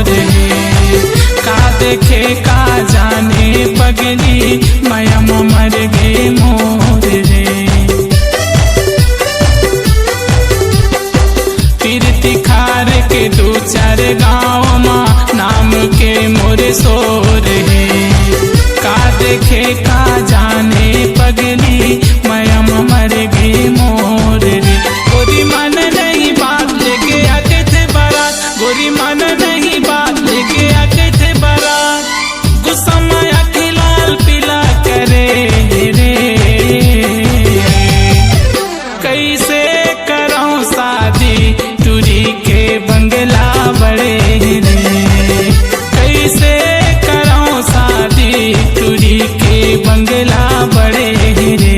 है। का देखे का जाने पगली माया मर गे मोर रे। तीर तिखार के दो चार गाँव माँ नाम के मोर सोर है। का देखे का जाने पगली माया मर गे मोर रे। गोरी मन नहीं बात लेके आके थे बारात, गोरी मन नहीं बात लेके आके थे बारात। गुस्सा माया खिलाल पिला करे रे। कैसे कराऊं शादी टूरी के बंगला बड़े रे। कैसे कराऊं शादी टूरी के बंगला बड़े रे।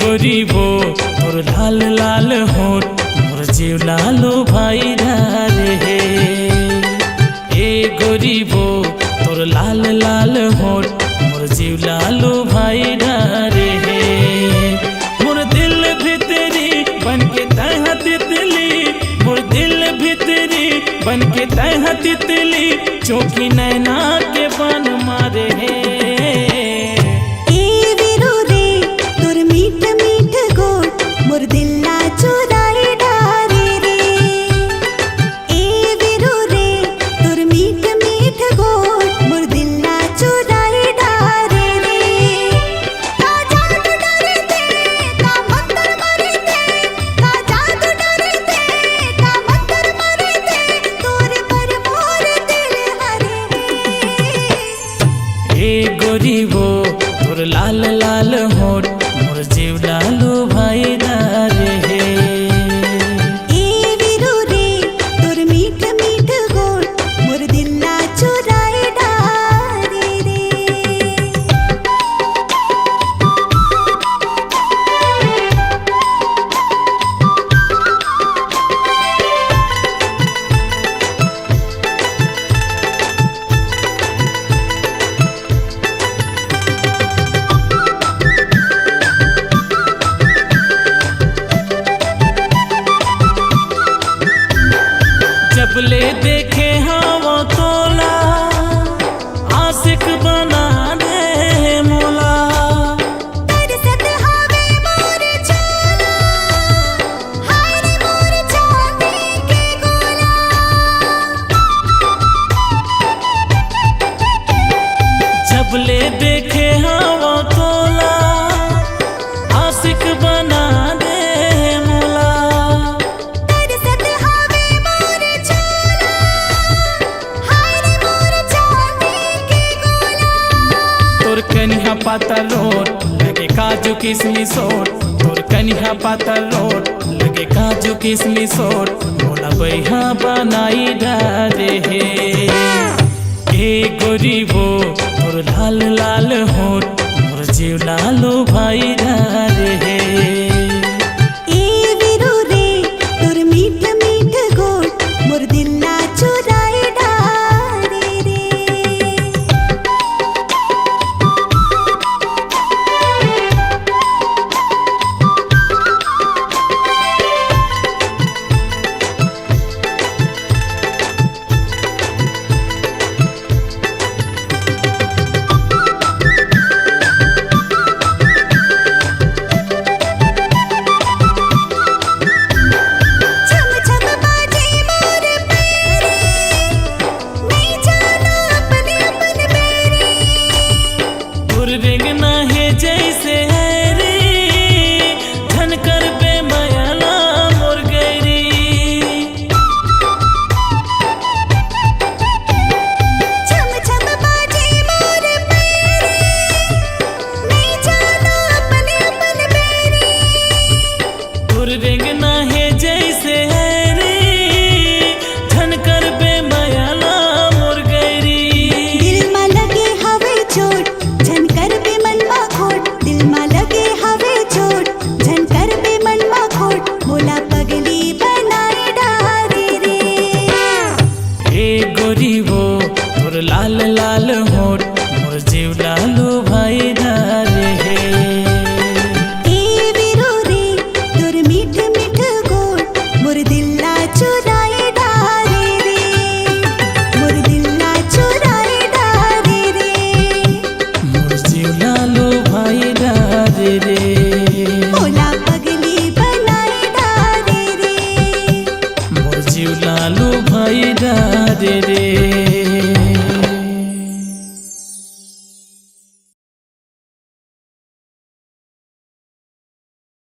गोरीबो मोर लाल लाल होठ मोर जीव लालो भाई रे। ए गोरीबो तोर लाल लाल होठ मोर जीव लालो भाई रे। मोर दिल भितरी बन के तह तितली, मोर दिल भितरी बन के तह तितली चौकी नैना के बन मारे है। मोर दिल्ला चुराई डारे रे। ए वीरू रे तोर मीठ मीठ गोट मोर दिल्ला चुराई डारे रे। का जादू डरे थे का मंतर मरे थे, का जादू डरे थे का मंतर मरे थे, तोर पर मोर दिल हरे। ए किसमिस ओट तोर कनिहा पातर रोट लगे काजू किसमिस ओट मोला बैहा बनाई डारे हे ए गोरीबो तोर लाल लाल होट मोर जीव लालो भाई डारे हे।